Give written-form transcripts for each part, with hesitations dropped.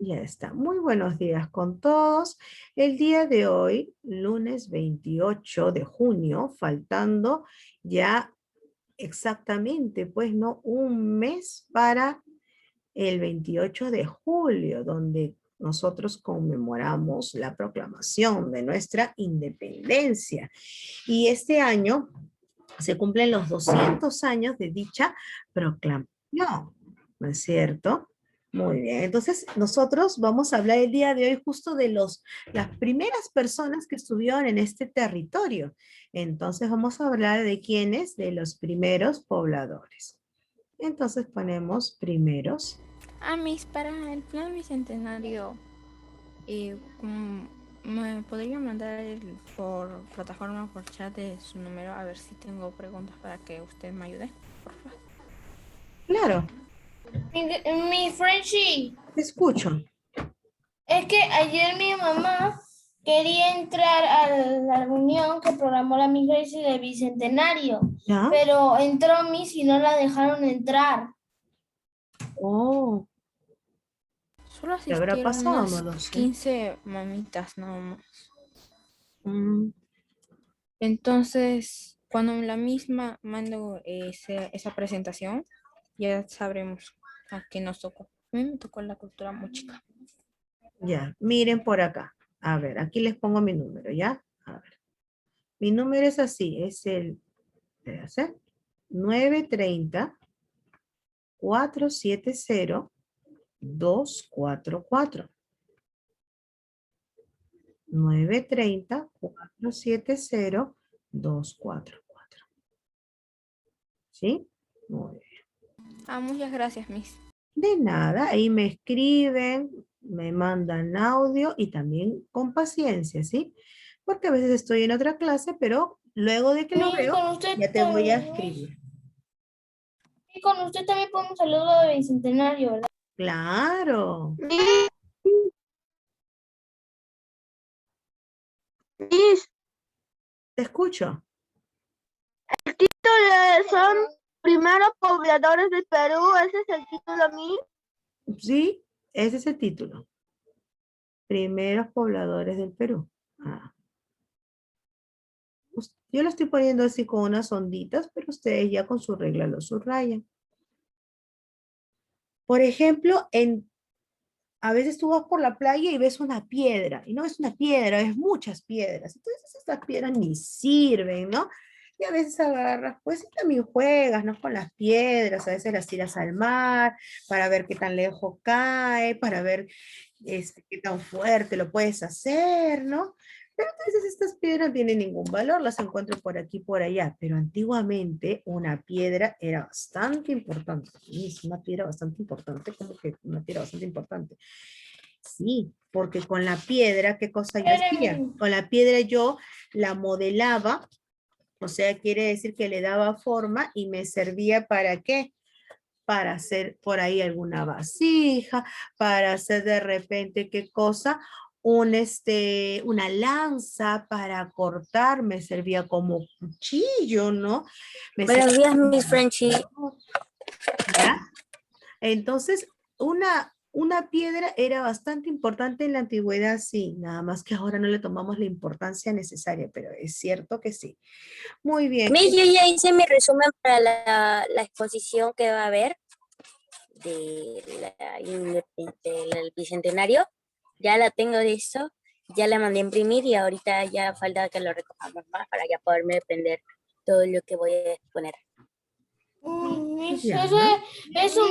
Ya está. Muy buenos días con todos. El día de hoy, lunes 28 de junio, faltando ya exactamente, pues no, un mes para el 28 de julio, donde nosotros conmemoramos la proclamación de nuestra independencia. Y este año se cumplen los 200 años de dicha proclamación, ¿no es cierto? Muy bien, entonces nosotros vamos a hablar el día de hoy justo de las primeras personas que estuvieron en este territorio. Entonces vamos a hablar de quiénes, de los primeros pobladores. Entonces ponemos primeros. Para el plan bicentenario, ¿me podría mandar por plataforma, por chat de su número? A ver si tengo preguntas para que usted me ayude, por favor. Claro, Mi Frenchie, te escucho. es que ayer mi mamá quería entrar a la reunión que programó la Miss Gracie del Bicentenario, ¿Ya? pero entró Miss y no la dejaron entrar. Oh, Solo ¿qué habrá asistieron pasado? No unas lo sé. 15 mamitas nada más. Mm, Entonces, cuando la misma mando esa presentación, ya sabremos a qué nos tocó. A mí me tocó la cultura música. ya, miren por acá. A ver, aquí les pongo mi número, ¿ya? A ver. Mi número es así, es el, espérate, 930-470-244. 930-470-244. ¿Sí? Muy bien. Muchas gracias, Miss. De nada, ahí me escriben, me mandan audio y también con paciencia, ¿sí? Porque a veces estoy en otra clase, pero luego de que lo Miss, veo, con usted ya te voy a también, escribir. con usted también podemos hablar de Bicentenario, ¿verdad? Claro, Miss, te escucho. el título son primeros pobladores del Perú, ese es el título, Miss. Sí, ese es el título. Primeros pobladores del Perú. Ah. Yo lo estoy poniendo así con unas onditas, pero ustedes ya con su regla lo subrayan. Por ejemplo, a veces tú vas por la playa y ves una piedra, y no es una piedra, es muchas piedras. Entonces estas piedras ni sirven, ¿no? Y a veces agarras, pues y también juegas, ¿no? Con las piedras, a veces las tiras al mar para ver qué tan lejos cae, para ver qué tan fuerte lo puedes hacer, ¿no? Pero entonces estas piedras no tienen ningún valor, las encuentro por aquí, por allá, pero antiguamente una piedra era bastante importante. Sí, es una piedra bastante importante, como que una piedra bastante importante. Sí, porque con la piedra, ¿qué cosa yo hacía? Con la piedra yo la modelaba, o sea, quiere decir que le daba forma y me servía ¿para qué? Para hacer por ahí alguna vasija, para hacer de repente, ¿qué cosa? Una lanza para cortar, me servía como cuchillo, ¿no? Me Buenos servía días, Miss Frenchie. ¿ya? Entonces, una piedra era bastante importante en la antigüedad, sí, nada más que ahora no le tomamos la importancia necesaria, pero es cierto que sí. Muy bien. Miss, yo ya hice mi resumen para la exposición que va a haber del Bicentenario. Ya la tengo de eso, ya la mandé a imprimir y ahorita ya falta que lo recojamos más para ya poderme aprender todo lo que voy a exponer. Miss, Ya. eso,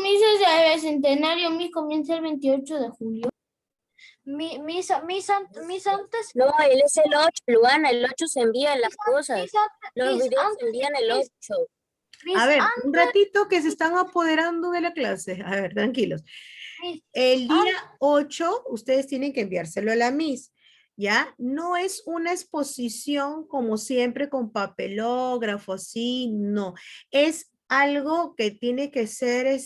Miss, es el Bicentenario, Miss, comienza el 28 de julio. Mis antes. No, él es el 8, Luana, el 8 se envían las cosas. Los videos se envían el 8. A ver, un ratito que se están apoderando de la clase. A ver, tranquilos. El día 8, ustedes tienen que enviárselo a la Miss, ¿ya? No es una exposición como siempre con papelógrafo, sí, no. Es algo que tiene que ser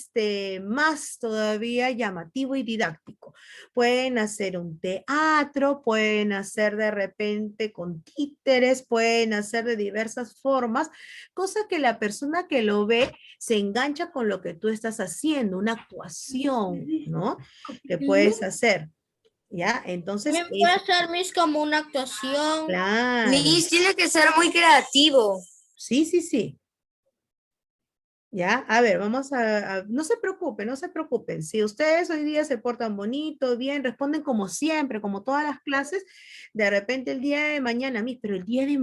más todavía llamativo y didáctico. Pueden hacer un teatro, pueden hacer de repente con títeres, pueden hacer de diversas formas, cosa que la persona que lo ve se engancha con lo que tú estás haciendo, una actuación, ¿no? Que puedes hacer. ¿Ya? Entonces, Me puede hacer mis como una actuación. claro. Tiene que ser muy creativo. Sí, sí, sí. ¿Ya? A ver, vamos no se preocupen, no se preocupen. Si ustedes hoy día se portan bonito, bien, responden como siempre, como todas las clases, de repente el día de mañana, pero el día de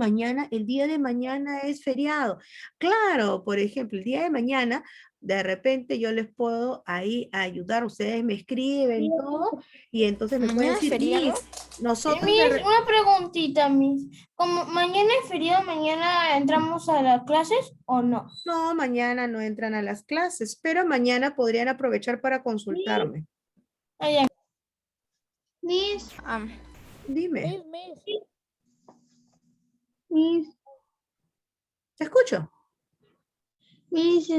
mañana es feriado. Claro, por ejemplo, el día de mañana, de repente yo les puedo ahí ayudar, ustedes me escriben todo, y entonces me pueden Mañana es decir, feriado. Miss, nosotros Miss, una preguntita, Miss. Como mañana es feriado, ¿mañana entramos a las clases o no? no, mañana no entran a las clases, pero mañana podrían aprovechar para consultarme. Allá. Miss, Ah, Dime, Miss, te escucho. Miss,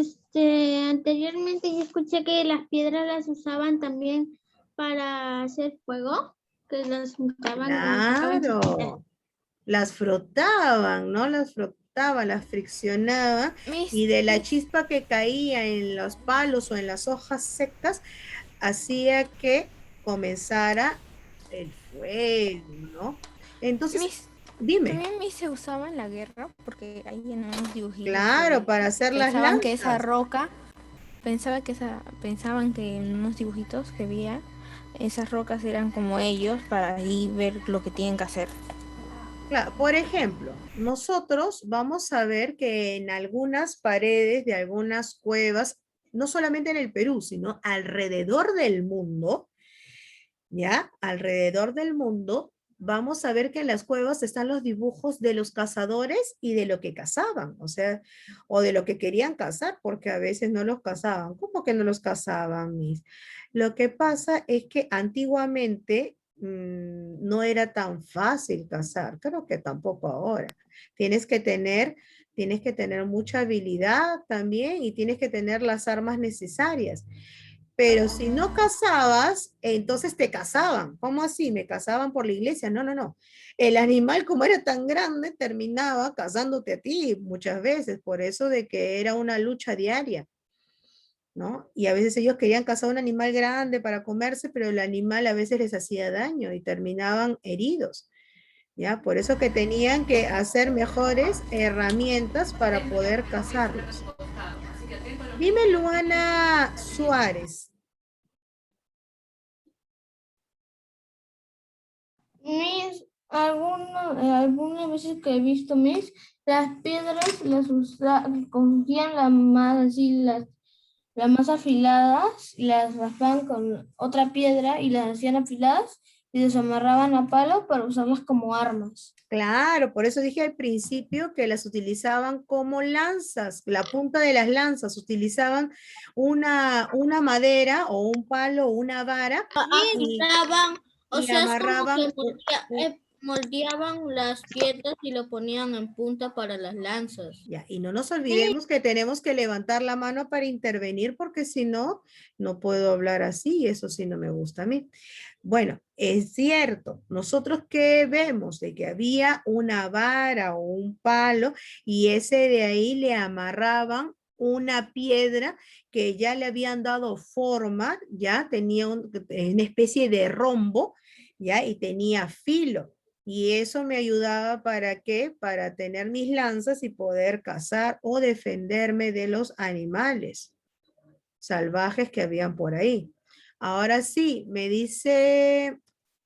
anteriormente yo escuché que las piedras las usaban también para hacer fuego, que las juntaban como si estaban chiquitas. Claro, las frotaban, ¿no? Las frotaban, las friccionaban Miss, y de la chispa que caía en los palos o en las hojas secas hacía que comenzara el fuego, ¿no? Entonces, Miss, dime, también Miss se usaba en la guerra porque hay en unos dibujitos claro, que para hacer las pensaban que esa lanzas. roca, pensaban que en unos dibujitos que veía, esas rocas eran como ellos para ahí ver lo que tienen que hacer. Claro, por ejemplo, nosotros vamos a ver que en algunas paredes de algunas cuevas, no solamente en el Perú, sino alrededor del mundo, ¿ya? Alrededor del mundo, vamos a ver que en las cuevas están los dibujos de los cazadores y de lo que cazaban, o sea, o de lo que querían cazar, porque a veces no los cazaban. ¿Cómo que no los cazaban, mis? Lo que pasa es que antiguamente no era tan fácil cazar, creo que tampoco ahora. Tienes que tener, tienes que tener mucha habilidad también y tienes que tener las armas necesarias. Pero si no casabas, entonces te casaban. ¿Cómo así? Me casaban por la iglesia. No, no, no. El animal, como era tan grande, terminaba cazándote a ti muchas veces. Por eso de que era una lucha diaria, ¿no? Y a veces ellos querían cazar un animal grande para comerse, pero el animal a veces les hacía daño y terminaban heridos. ¿Ya? Por eso que tenían que hacer mejores herramientas para poder cazarlos. Dime, Luana Suárez. Mis, algunas veces que he visto mis, las piedras cogían las más afiladas, y las raspaban con otra piedra y las hacían afiladas y las amarraban a palo para usarlas como armas. Claro, por eso dije al principio que las utilizaban como lanzas, la punta de las lanzas, utilizaban una madera o un palo o una vara y, Afilaban, o y sea, es como amarraban, que moldeaban las piedras y lo ponían en punta para las lanzas. ya, y no nos olvidemos que tenemos que levantar la mano para intervenir porque si no, no puedo hablar así y eso sí no me gusta a mí. Bueno, es cierto, nosotros que vemos de que había una vara o un palo y ese de ahí le amarraban una piedra que ya le habían dado forma, ya tenía una especie de rombo, ya, y tenía filo. Y eso me ayudaba para qué? Para tener mis lanzas y poder cazar o defenderme de los animales salvajes que habían por ahí. Ahora sí, me dice,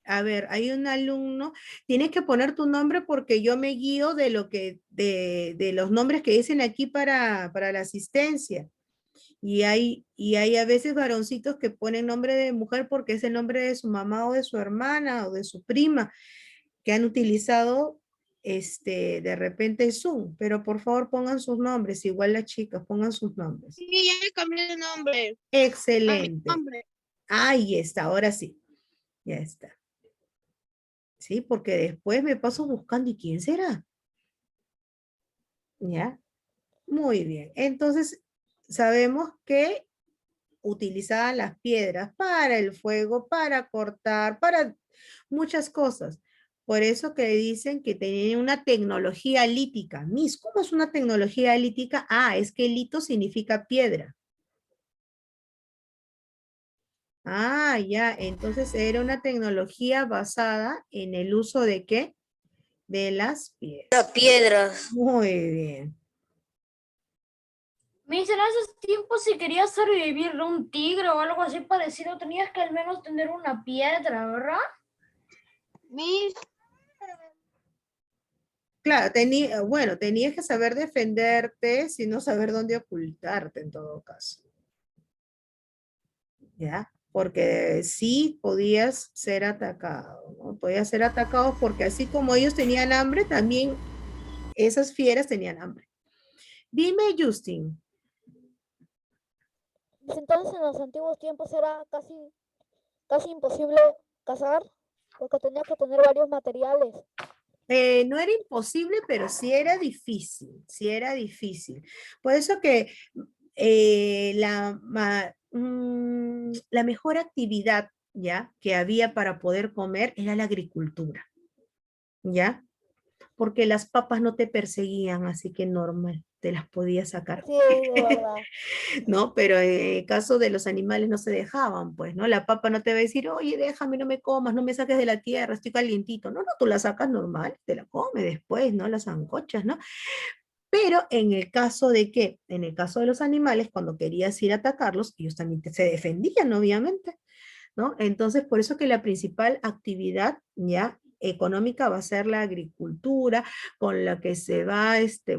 a ver, hay un alumno, tienes que poner tu nombre porque yo me guío de lo que, de los nombres que dicen aquí para la asistencia. Y hay a veces varoncitos que ponen nombre de mujer porque es el nombre de su mamá o de su hermana o de su prima que han utilizado de repente Zoom, pero por favor pongan sus nombres, igual las chicas, pongan sus nombres. Sí, ya me cambié de nombre. Excelente. Nombre. Ahí está, ahora sí, ya está. Sí, porque después me paso buscando, ¿y quién será? ¿Ya? Muy bien. Entonces, sabemos que utilizaban las piedras para el fuego, para cortar, para muchas cosas. Por eso que dicen que tenían una tecnología lítica. Miss, ¿cómo es una tecnología lítica? Ah, es que lito significa piedra. Ah, ya, entonces era una tecnología basada en el uso de ¿qué? De las piedras. Piedras. Muy bien. Miss, en esos tiempos, si querías sobrevivir de un tigre o algo así parecido, tenías que al menos tener una piedra, ¿verdad? Miss, Claro, bueno, tenías que saber defenderte, sino saber dónde ocultarte en todo caso. ¿Ya? Porque sí podías ser atacado, ¿no? Podías ser atacado porque así como ellos tenían hambre, también esas fieras tenían hambre. Dime, Justin. Entonces en los antiguos tiempos era casi imposible cazar porque tenía que tener varios materiales. No era imposible, pero sí era difícil. Por eso que la mejor actividad ya que había para poder comer era la agricultura, ¿ya? Porque las papas no te perseguían, así que normal, te las podías sacar. Sí, de verdad. ¿No? Pero en el caso de los animales no se dejaban, pues, ¿no? La papa no te va a decir, oye, déjame, no me comas, no me saques de la tierra, estoy calientito. No, no, tú la sacas normal, te la comes después, ¿no? Las ancochas, ¿no? Pero en el caso de que, en el caso de los animales, cuando querías ir a atacarlos, ellos también se defendían, obviamente, ¿no? Entonces, por eso que la principal actividad, ¿ya? Económica va a ser la agricultura, con la que se va,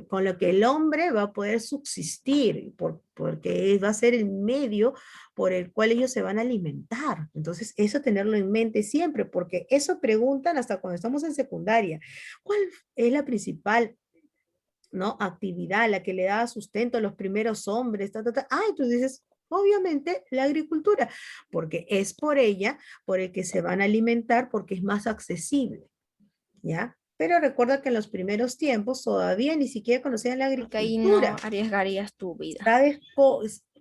con la que el hombre va a poder subsistir, porque va a ser el medio por el cual ellos se van a alimentar. Entonces, eso tenerlo en mente siempre, porque eso preguntan hasta cuando estamos en secundaria. ¿Cuál es la principal, ¿no? Actividad, la que le daba sustento a los primeros hombres? Ah, y tú dices, obviamente la agricultura, porque es por ella por el que se van a alimentar, porque es más accesible, ¿ya? Pero recuerda que en los primeros tiempos todavía ni siquiera conocían la Porque ahí no agricultura. arriesgarías tu vida. ¿Sabes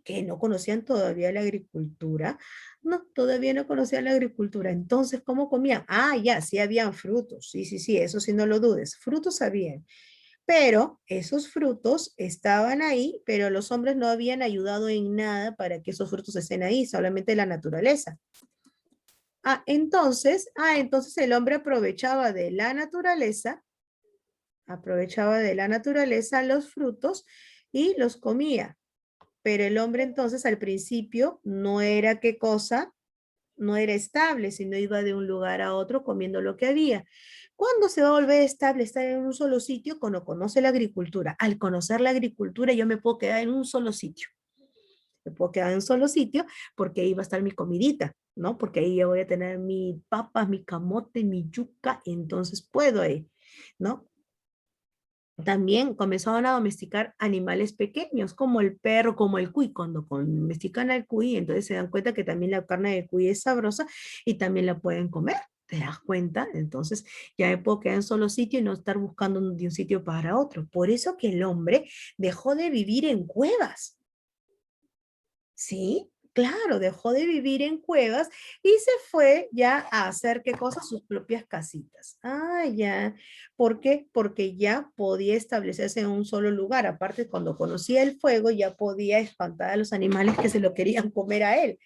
que no conocían todavía la agricultura? No, todavía no conocían la agricultura. Entonces, ¿cómo comían? Ah, ya, sí habían frutos. Sí, sí, sí, eso sí no lo dudes. Frutos habían. Pero esos frutos estaban ahí, pero los hombres no habían ayudado en nada para que esos frutos estén ahí, solamente la naturaleza. Entonces el hombre aprovechaba de la naturaleza los frutos y los comía. Pero el hombre entonces al principio no era qué cosa, no era estable, sino iba de un lugar a otro comiendo lo que había. ¿Cuándo se va a volver estable estar en un solo sitio? Cuando conoce la agricultura. Al conocer la agricultura, yo me puedo quedar en un solo sitio. Me puedo quedar en un solo sitio porque ahí va a estar mi comidita, ¿no? Porque ahí yo voy a tener mi papas, mi camote, mi yuca, entonces puedo ahí, ¿no? También comenzaron a domesticar animales pequeños, como el perro, como el cuy. Cuando domestican al cuy, entonces se dan cuenta que también la carne del cuy es sabrosa y también la pueden comer. ¿Te das cuenta? Entonces ya me puedo quedar en solo sitio y no estar buscando de un sitio para otro. Por eso que el hombre dejó de vivir en cuevas. ¿Sí? Claro, dejó de vivir en cuevas y se fue ya a hacer, ¿qué cosa? Sus propias casitas. Ah, ya. ¿Por qué? Porque ya podía establecerse en un solo lugar. Aparte, cuando conocía el fuego, ya podía espantar a los animales que se lo querían comer a él.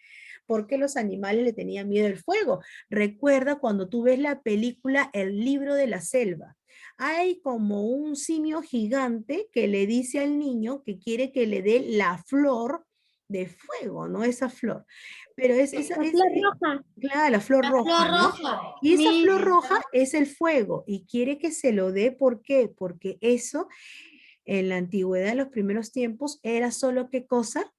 Porque los animales le tenían miedo al fuego. Recuerda cuando tú ves la película El libro de la selva. Hay como un simio gigante que le dice al niño que quiere que le dé la flor de fuego, ¿no? Esa flor. Pero esa, la flor roja. claro, la flor roja, ¿no? Y esa flor roja es el fuego y quiere que se lo dé, ¿por qué? Porque eso en la antigüedad, en los primeros tiempos, era solo qué cosa,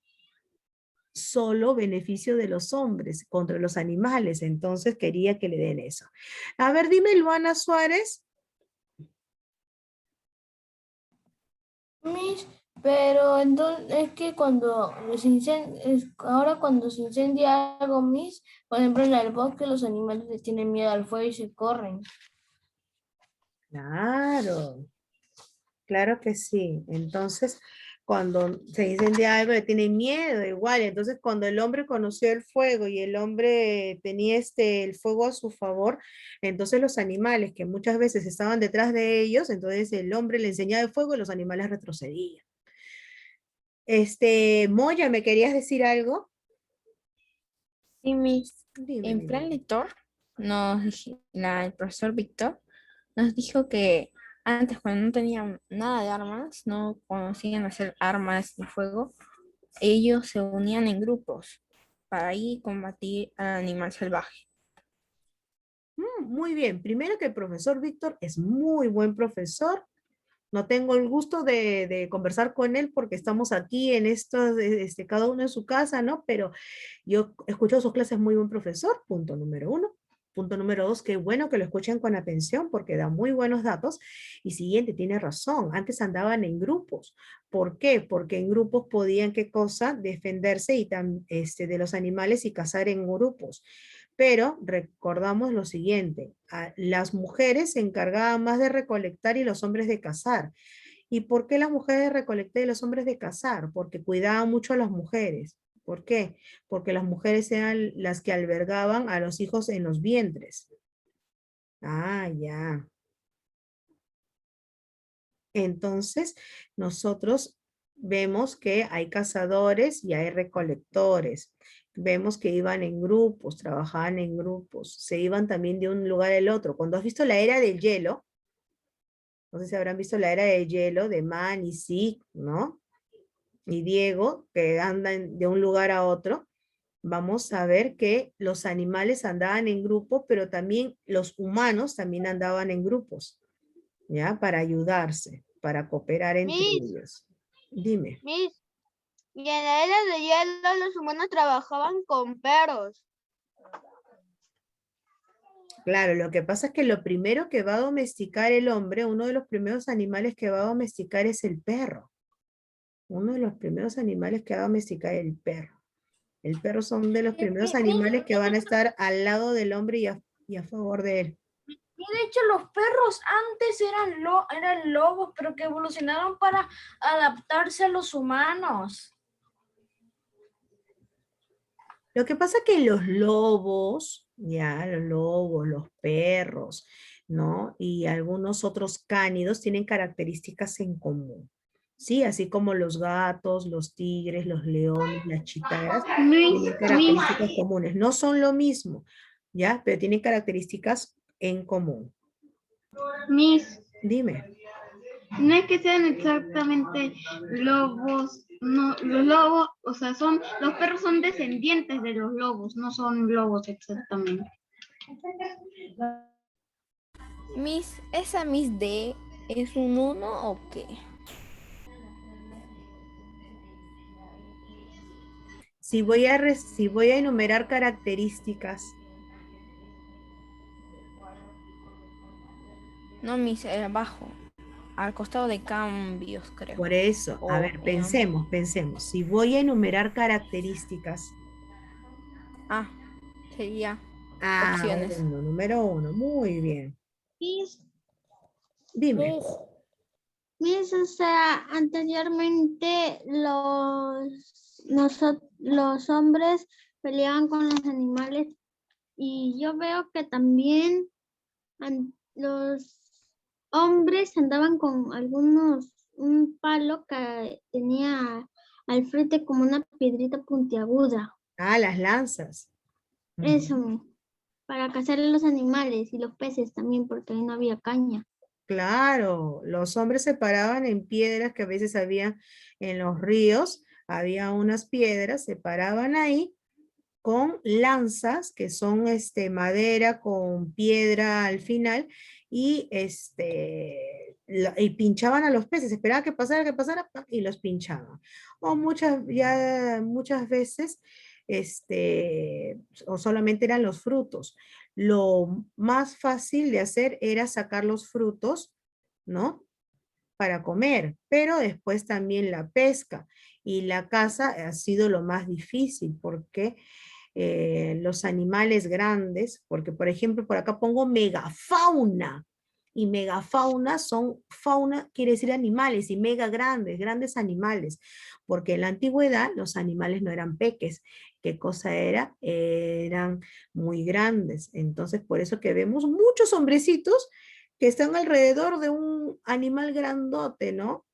solo beneficio de los hombres contra los animales, entonces quería que le den eso. A ver, dime, Luana Suárez. Miss, pero entonces es que ahora cuando se incendia algo, Miss, por ejemplo en el bosque los animales les tienen miedo al fuego y se corren. Claro, claro que sí. Entonces, Cuando se incendia algo le tienen miedo igual. Entonces cuando el hombre conoció el fuego y el hombre tenía el fuego a su favor, entonces los animales que muchas veces estaban detrás de ellos, entonces el hombre le enseñaba el fuego y los animales retrocedían. Moya, ¿me querías decir algo? Sí, Miss. Dime, En mi plan niña. lector, el profesor Víctor nos dijo que antes, cuando no tenían nada de armas, no conocían hacer armas de fuego, ellos se unían en grupos para ahí combatir al animal salvaje. Muy bien. Primero que el profesor Víctor es muy buen profesor. No tengo el gusto de conversar con él porque estamos aquí en esto, cada uno en su casa, ¿no? Pero yo escucho sus clases, muy buen profesor, punto número uno. Punto número dos, qué bueno que lo escuchen con atención porque da muy buenos datos. Y siguiente, tiene razón, antes andaban en grupos. ¿Por qué? Porque en grupos podían, ¿qué cosa? Defenderse de los animales y cazar en grupos. Pero recordamos lo siguiente, las mujeres se encargaban más de recolectar y los hombres de cazar. ¿Y por qué las mujeres de recolectar y los hombres de cazar? Porque cuidaban mucho a las mujeres. ¿Por qué? Porque las mujeres eran las que albergaban a los hijos en los vientres. Ah, ya. Entonces, nosotros vemos que hay cazadores y hay recolectores. Vemos que iban en grupos, trabajaban en grupos, se iban también de un lugar al otro. Cuando has visto la era del hielo, no sé si habrán visto la era del hielo de Man y Sig, ¿no? Y Diego, que andan de un lugar a otro, vamos a ver que los animales andaban en grupo, pero también los humanos también andaban en grupos, ¿ya? Para ayudarse, para cooperar entre Miss, ellos. Dime. Miss, y en la era de hielo los humanos trabajaban con perros. Claro, lo que pasa es que lo primero que va a domesticar el hombre, uno de los primeros animales que va a domesticar es el perro. Uno de los primeros animales que va a domesticar el perro. El perro son de los primeros animales que van a estar al lado del hombre y a favor de él. Y de hecho los perros antes eran lobos, pero que evolucionaron para adaptarse a los humanos. Lo que pasa es que los lobos, ya, los lobos, los perros, ¿no? Y algunos otros cánidos tienen características en común. Sí, así como los gatos, los tigres, los leones, las chitaras, tienen Miss, características comunes. No son lo mismo, ¿ya? Pero tienen características en común. Miss, Dime. no es que sean exactamente lobos, no, los lobos, o sea, los perros son descendientes de los lobos, no son lobos exactamente. Miss, ¿esa Miss D es un 1 o qué? Si voy a enumerar características, No, Miss, abajo, al costado de cambios, creo. por eso, a O ver, pensemos. Si voy a enumerar características, sería opciones. uno, número uno, muy bien. Miss, Dime. Miss, O sea, anteriormente los hombres peleaban con los animales y yo veo que también los hombres andaban con un palo que tenía al frente como una piedrita puntiaguda. Las lanzas. Eso, para cazar a los animales y los peces también, porque ahí no había caña. Claro, los hombres se paraban en piedras que a veces había en los ríos, había unas piedras, se paraban ahí con lanzas, que son madera con piedra al final, y, y pinchaban a los peces, esperaban que pasara, ¡pam! Y los pinchaban. O muchas veces, o solamente eran los frutos. Lo más fácil de hacer era sacar los frutos, ¿no? Para comer, pero después también la pesca y la caza ha sido lo más difícil porque los animales grandes, porque por ejemplo por acá pongo megafauna. y megafauna son, fauna quiere decir animales, y mega grandes, grandes animales, porque en la antigüedad los animales no eran peques. ¿Qué cosa era? Eran muy grandes. Entonces, por eso que vemos muchos hombrecitos que están alrededor de un animal grandote, ¿no?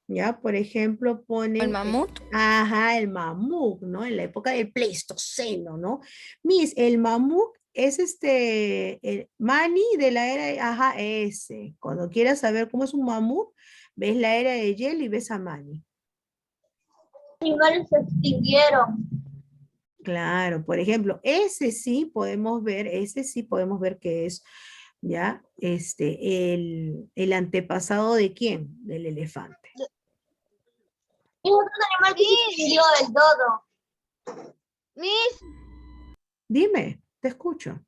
Ya, por ejemplo, El ponen, mamut. ajá, el mamut, ¿no? En la época del Pleistoceno, ¿no? Miss, el mamut es el Manny de la era, ajá, ese. Cuando quieras saber cómo es un mamut, ves la era de hielo y ves a Manny. Animales se extinguieron. Claro, por ejemplo, ese sí podemos ver que es, ¿ya? El antepasado de quién? Del elefante. Y otro animal que se extinguió, el dodo. Miss, Dime, te escucho.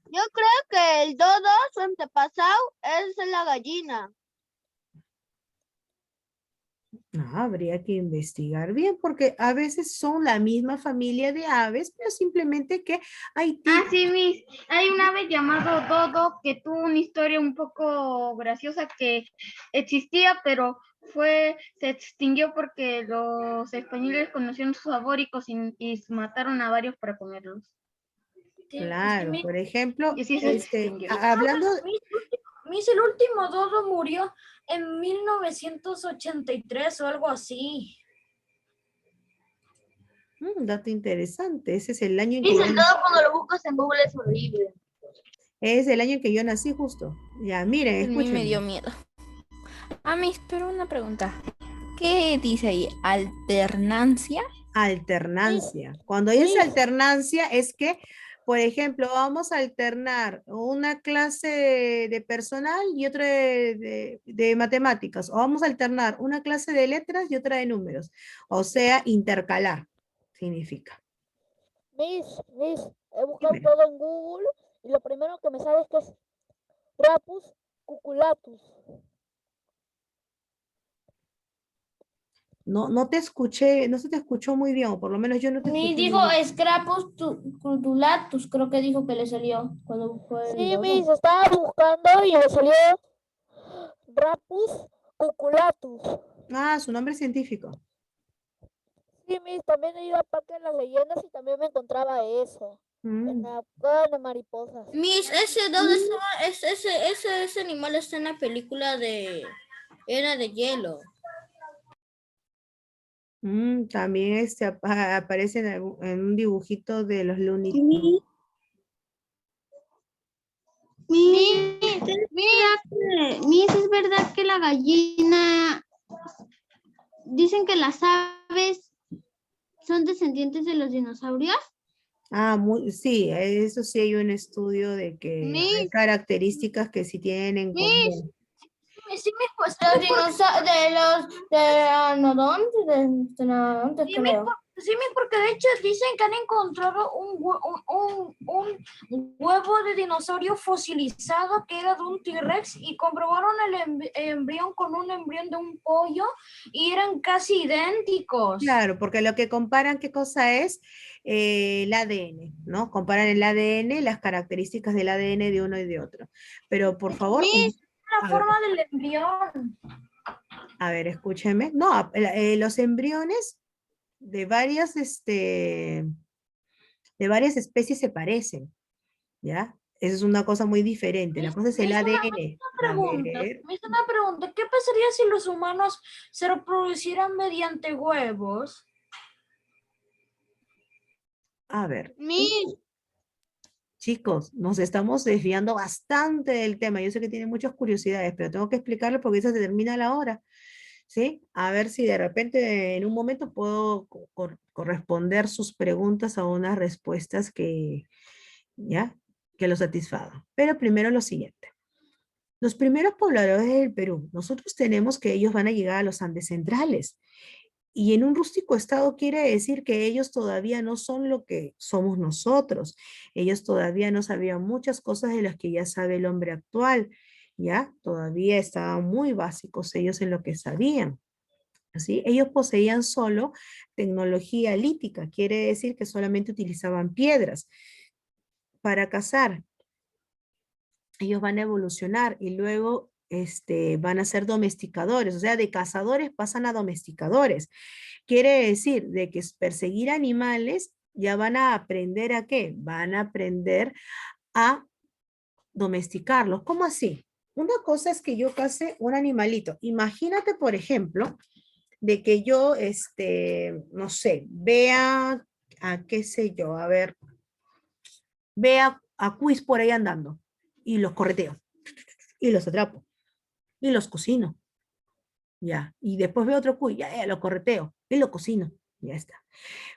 yo creo que el dodo, su antepasado, es la gallina. Habría que investigar bien, porque a veces son la misma familia de aves, pero simplemente que hay Ah, tipos. sí, Miss. Hay un ave llamado Dodo que tuvo una historia un poco graciosa que existía, pero se extinguió porque los españoles conocieron su sabor y mataron a varios para comerlos. Claro, por ejemplo, Y así se extinguió. hablando, Miss, el último dodo murió en 1983 o algo así. un dato interesante, ese es el año en que Miss, yo, el dodo cuando lo buscas en Google es horrible. es el año en que yo nací justo. Ya, miren, A mí me dio escúchenme. miedo. Ah, Miss, pero una pregunta. ¿Qué dice ahí? ¿Alternancia? Alternancia. Cuando dice Miss, alternancia es que, por ejemplo, vamos a alternar una clase de personal y otra de matemáticas, o vamos a alternar una clase de letras y otra de números, o sea, intercalar, significa. Miss, he buscado Dime. todo en Google y lo primero que me sale es que es Rapus cuculatus. No, no te escuché, no se te escuchó muy bien, o por lo menos yo no te Miss escuché dijo muy bien. Scrapus crudulatus, creo que dijo que le salió cuando fue el Sí, dodo. Miss, estaba buscando y me salió Rapus cuculatus. Ah, su nombre científico. Sí, Miss, también he ido a Parque de las Leyendas y también me encontraba eso. En Mm. la cueva de mariposas. Miss, ese dodo ese animal está en la película de Era de Hielo. También aparece en un dibujito de los Looney Tunes. Miss, ¿es verdad que la gallina, dicen que las aves son descendientes de los dinosaurios? Sí, eso sí hay un estudio de que hay Miss, características que sí tienen en Miss, común. Sí, los dinosaurios de los pteranodontes, creo. Sí, porque de hecho dicen que han encontrado un huevo de dinosaurio fosilizado que era de un T-Rex y comprobaron el embrión con un embrión de un pollo y eran casi idénticos. Claro, porque lo que comparan, ¿qué cosa es? El ADN, ¿no? Comparan el ADN, las características del ADN de uno y de otro. Pero por favor, Miss, La forma del embrión. a ver, escúcheme. No, los embriones de varias especies se parecen, ¿ya? Esa es una cosa muy diferente. La cosa es el ADN. Me hizo una pregunta. ¿Qué pasaría si los humanos se reproducieran mediante huevos? A ver, Miss, chicos, nos estamos desviando bastante del tema. Yo sé que tienen muchas curiosidades, pero tengo que explicarles porque esa se termina la hora. ¿Sí? A ver si de repente en un momento puedo corresponder sus preguntas a unas respuestas ¿ya? Que lo satisfagan. Pero primero lo siguiente. Los primeros pobladores del Perú, nosotros tenemos que ellos van a llegar a los Andes centrales. Y en un rústico estado quiere decir que ellos todavía no son lo que somos nosotros. Ellos todavía no sabían muchas cosas de las que ya sabe el hombre actual. ¿Ya? Todavía estaban muy básicos ellos en lo que sabían. ¿Sí? Ellos poseían solo tecnología lítica, quiere decir que solamente utilizaban piedras para cazar. Ellos van a evolucionar y luego van a ser domesticadores, o sea, de cazadores pasan a domesticadores. Quiere decir de que perseguir animales ya van a aprender ¿a qué? Van a aprender a domesticarlos. ¿Cómo así? Una cosa es que yo case un animalito. Imagínate, por ejemplo, de que yo, no sé, vea a qué sé yo, a ver, vea a cuis por ahí andando y los correteo y los atrapo y los cocino. Ya, y después veo otro cuy, ya, lo correteo y lo cocino, ya está.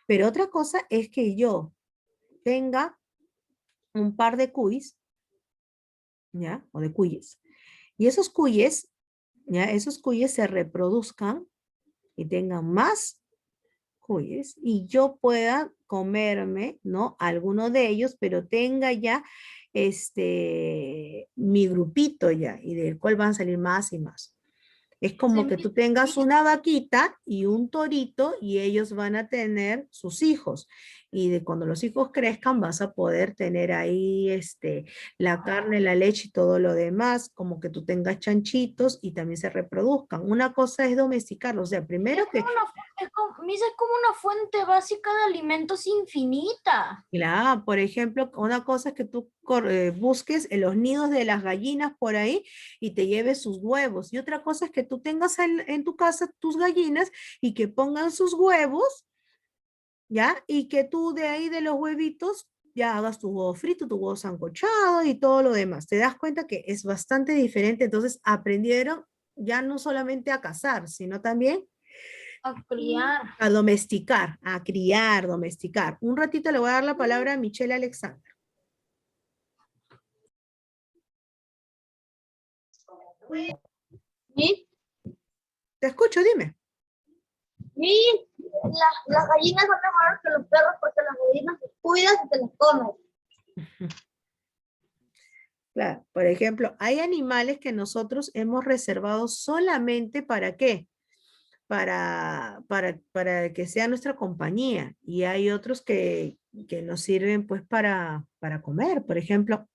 Pero otra cosa es que yo tenga un par de cuis, ya, o de cuyes, y esos cuyes, ya, esos cuyes se reproduzcan y tengan más cuyes y yo pueda comerme, ¿no? Alguno de ellos, pero tenga ya mi grupito ya y del cual van a salir más y más. Es como que tú tengas una vaquita y un torito y ellos van a tener sus hijos. Y de cuando los hijos crezcan vas a poder tener ahí la carne, la leche y todo lo demás, como que tú tengas chanchitos y también se reproduzcan. Una cosa es domesticarlos, o sea, primero que... Misa, es como una fuente básica de alimentos infinita. Claro, por ejemplo, una cosa es que tú busques en los nidos de las gallinas por ahí y te lleves sus huevos. Y otra cosa es que tú tengas en tu casa tus gallinas y que pongan sus huevos, ¿ya? Y que tú de ahí de los huevitos ya hagas tu huevo frito, tu huevo sancochado y todo lo demás. Te das cuenta que es bastante diferente. Entonces aprendieron ya no solamente a cazar, sino también A criar. a domesticar, a criar, domesticar. Un ratito le voy a dar la palabra a Michelle Alexander. ¿Sí? Te escucho, dime. Sí, las gallinas son mejores que los perros porque las gallinas se cuidan y se las comen. Claro, por ejemplo, hay animales que nosotros hemos reservado solamente ¿para qué? Para que sea nuestra compañía. Y hay otros que nos sirven pues para comer. Por ejemplo,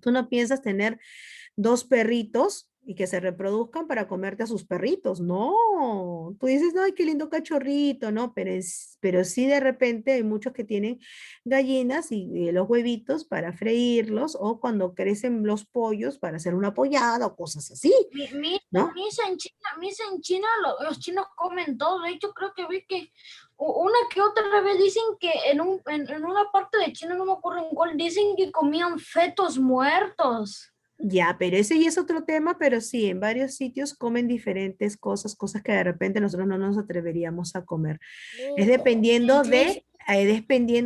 tú no piensas tener dos perritos y que se reproduzcan para comerte a sus perritos. No, tú dices, no, ay, qué lindo cachorrito, ¿no? Pero sí de repente hay muchos que tienen gallinas y los huevitos para freírlos o cuando crecen los pollos para hacer una pollada o cosas así, ¿no? Misa en China los chinos comen todo. De hecho, creo que vi que una que otra vez dicen que en una parte de China, no me acuerdo en cuál, dicen que comían fetos muertos. Ya, pero ese ya es otro tema, pero sí, en varios sitios comen diferentes cosas, cosas que de repente nosotros no nos atreveríamos a comer. Es dependiendo,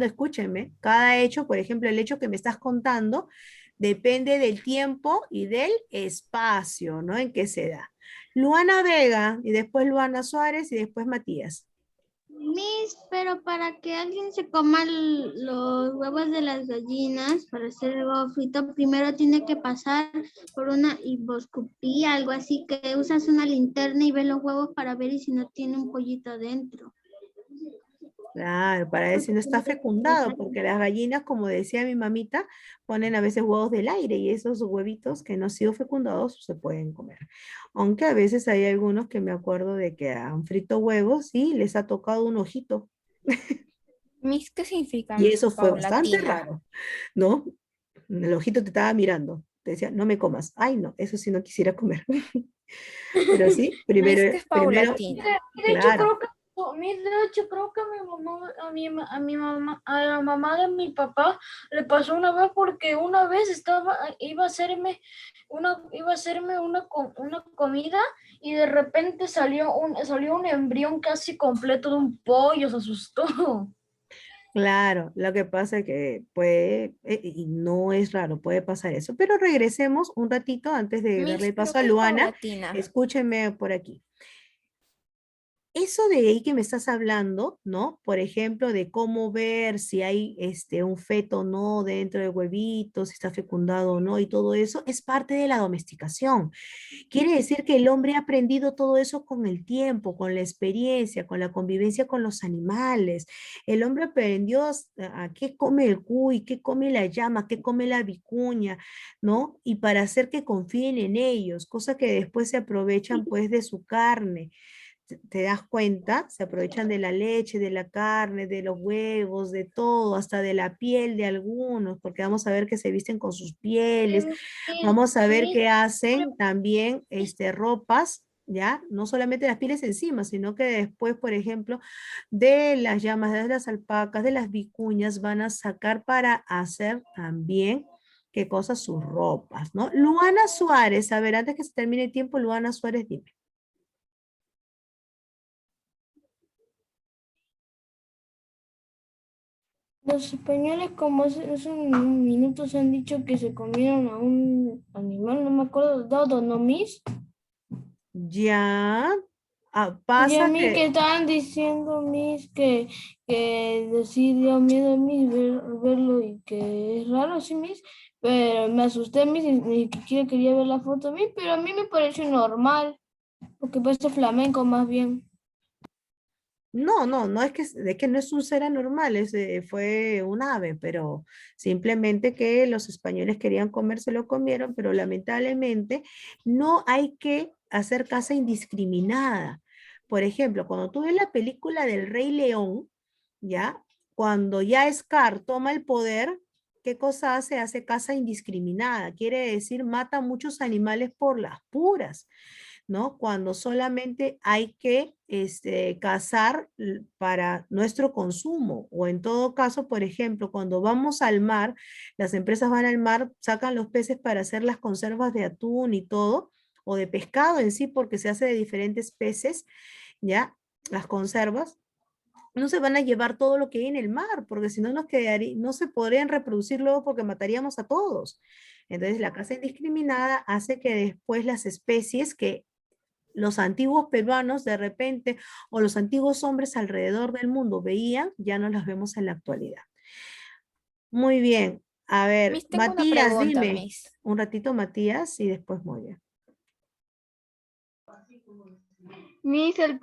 escúchenme, cada hecho, por ejemplo, el hecho que me estás contando, depende del tiempo y del espacio, ¿no? En que se da. Luana Vega, y después Luana Suárez, y después Matías. Miss, pero para que alguien se coma los huevos de las gallinas para hacer el huevo frito, primero tiene que pasar por una hiboscopía, algo así, que usas una linterna y ves los huevos para ver y si no tiene un pollito dentro. Claro, para ver si no está fecundado, porque las gallinas, como decía mi mamita, ponen a veces huevos del aire y esos huevitos que no han sido fecundados se pueden comer. Aunque a veces hay algunos que me acuerdo de que han frito huevos y les ha tocado un ojito. Mis, ¿qué significa Y eso fue bastante paulatina? raro, ¿no? El ojito te estaba mirando, te decía, no me comas. Ay, no, eso sí no quisiera comer. Pero sí, Mis, ¿qué es primero, De paulatina? hecho, claro. creo que a mi mamá, a la mamá de mi papá le pasó una vez porque una vez iba a hacerme una comida y de repente salió un embrión casi completo de un pollo, se asustó. Claro, lo que pasa es que puede, y no es raro, puede pasar eso. Pero regresemos un ratito antes de darle Mis, el ¿pero paso a qué es Luana. paulatina? Escúchenme por aquí. eso de ahí que me estás hablando, ¿no? Por ejemplo, de cómo ver si hay un feto o no dentro del huevito, si está fecundado o no, y todo eso, es parte de la domesticación. Quiere decir que el hombre ha aprendido todo eso con el tiempo, con la experiencia, con la convivencia con los animales. El hombre aprendió a qué come el cuy, qué come la llama, qué come la vicuña, ¿no? Y para hacer que confíen en ellos, cosa que después se aprovechan pues de su carne. ¿Te das cuenta? Se aprovechan de la leche, de la carne, de los huevos, de todo, hasta de la piel de algunos, porque vamos a ver que se visten con sus pieles, vamos a ver que hacen también ropas, ¿ya? No solamente las pieles encima, sino que después, por ejemplo, de las llamas, de las alpacas, de las vicuñas, van a sacar para hacer también, ¿qué cosas? Sus ropas, ¿no? Luana Suárez, a ver, antes que se termine el tiempo, Luana Suárez, dime. Los españoles, como hace un minuto se han dicho que se comieron a un animal, no me acuerdo, dodo, ¿no, Miss? Ya, Y pasa a mí que que, estaban diciendo, Miss, que sí dio miedo a mí verlo y que es raro, sí, Miss, pero me asusté, Miss, y ni siquiera quería ver la foto a mí, pero a mí me pareció normal, porque parece flamenco más bien. no es que, de que no es un ser anormal, fue un ave, pero simplemente que los españoles querían comerse, lo comieron, pero lamentablemente no hay que hacer caza indiscriminada. Por ejemplo, cuando tú ves la película del Rey León, ¿ya? Cuando ya Scar toma el poder, ¿qué cosa hace? Hace caza indiscriminada, quiere decir mata muchos animales por las puras. ¿No? Cuando solamente hay que cazar para nuestro consumo o en todo caso, por ejemplo, cuando vamos al mar, las empresas van al mar, sacan los peces para hacer las conservas de atún y todo, o de pescado en sí, porque se hace de diferentes peces, ¿ya? Las conservas. No se van a llevar todo lo que hay en el mar, porque si no nos quedaría, no se podrían reproducir luego porque mataríamos a todos. Entonces, la caza indiscriminada hace que después las especies que los antiguos peruanos de repente o los antiguos hombres alrededor del mundo veían, ya no las vemos en la actualidad. Muy bien. A ver, Miss, tengo una Matías, pregunta, dime. Miss. Un ratito, Matías, y después Moya. Miss, el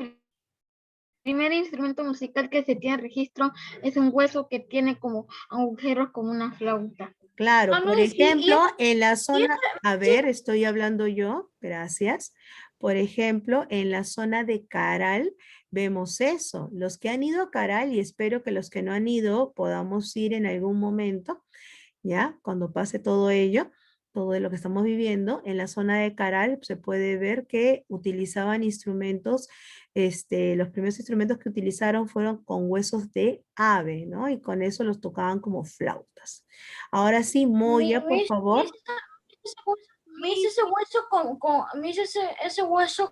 primer instrumento musical que se tiene registro es un hueso que tiene como agujeros como una flauta. Claro, por Miss, ejemplo, en la zona, a ver, estoy hablando yo, gracias. Por ejemplo, en la zona de Caral vemos eso. Los que han ido a Caral, y espero que los que no han ido podamos ir en algún momento, ¿ya? Cuando pase todo ello, todo lo que estamos viviendo, en la zona de Caral se puede ver que utilizaban instrumentos, los primeros instrumentos que utilizaron fueron con huesos de ave, ¿no? Y con eso los tocaban como flautas. Ahora sí, Moya, por favor. Me hice ese hueso me hice ese hueso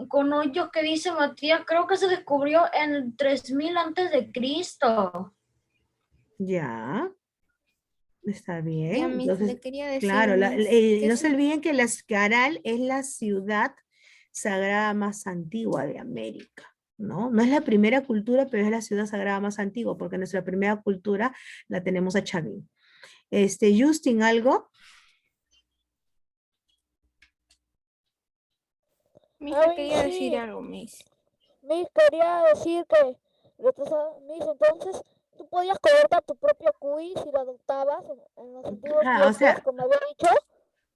con hoyos que dice Matías, creo que se descubrió en el 3000 antes de Cristo. Ya, está Ya, bien. Miss, le Entonces, quería decir, claro, Miss, que no es se olviden que Caral es la ciudad sagrada más antigua de América, ¿no? No es la primera cultura, pero es la ciudad sagrada más antigua, porque nuestra primera cultura la tenemos a Chavín. Justin, ¿algo? Miss, Ah, le quería decir sí, algo, Miss. Miss, quería decir que, Miss, entonces, tú podías comerte a tu propio cuy si lo adoptabas en los antiguos Ah, o tiempos, sea, como había dicho.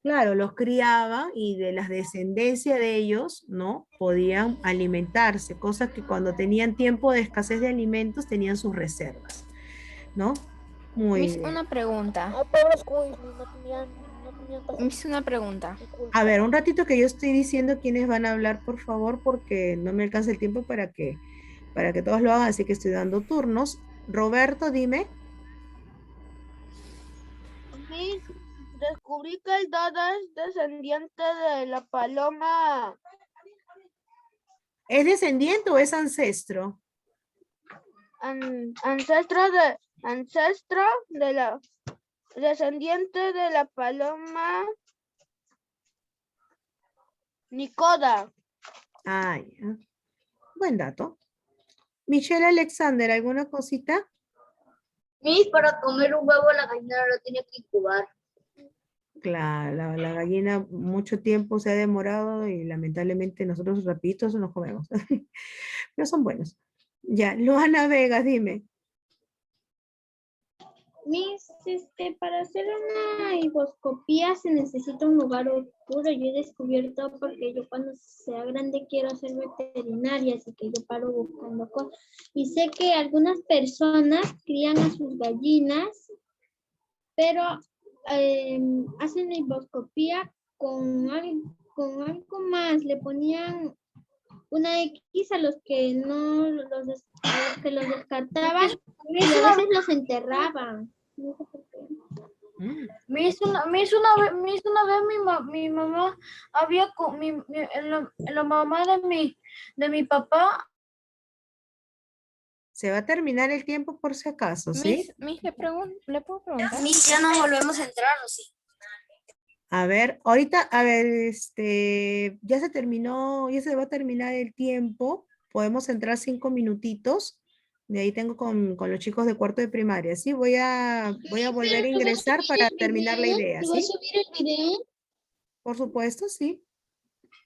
claro, los criaban y de la descendencia de ellos, ¿no? Podían alimentarse, cosas que cuando tenían tiempo de escasez de alimentos tenían sus reservas, ¿no? Muy Miss, bien. una pregunta. Ay, pobres cuis, Miss, no tenían casi Miss, una pregunta. A ver, culpa. un ratito que yo estoy diciendo quiénes van a hablar, por favor, porque no me alcanza el tiempo para que todos lo hagan, así que estoy dando turnos. Roberto, dime. Miss, descubrí que el dodo es descendiente de la paloma ¿Es descendiente o es ancestro? ancestro de la descendiente de la paloma Nicoda. Ah, ya. Buen dato. Michelle Alexander, ¿alguna cosita? Miss, para comer un huevo la gallina lo tiene que incubar. Claro, la gallina mucho tiempo se ha demorado y lamentablemente nosotros rapiditos nos comemos. Pero son buenos. Ya, Luana Vega, dime. Miss, para hacer una hiboscopía se necesita un lugar oscuro. Yo he descubierto porque yo cuando sea grande quiero ser veterinaria, así que yo paro buscando cosas. Y sé que algunas personas crían a sus gallinas, pero hacen la hiboscopía con algo más. Le ponían una X a los que no a los que los descartaban y a veces los enterraban. No sé por qué. Me hizo una vez mi mamá había la mamá de mi papá. Se va a terminar el tiempo por si acaso, ¿sí? Miss, ¿le puedo preguntar? Miss, ya no volvemos a entrar, ¿o sí? A ver, ahorita, a ver, ya se terminó, ya se va a terminar el tiempo. Podemos entrar 5 minutitos. De ahí tengo con los chicos de cuarto de primaria, ¿sí? Voy a volver a ingresar para terminar la idea, ¿Te vas a ¿sí? subir el video? Por supuesto, sí.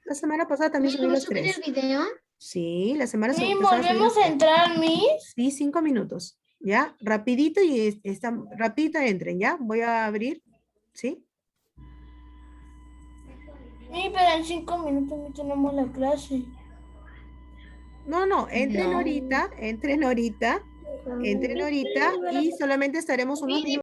La semana pasada también subí ¿Vas a los subir 3. el video? Sí, la semana Miss, pasada subí los volvemos a 3. entrar, Miss. Sí, 5 minutos. ¿Ya? Rapidito y rapidito entren, ¿ya? Voy a abrir, ¿sí? Miss, pero en 5 minutos no tenemos la clase. No, entren No. ahorita y solamente estaremos unos minutos.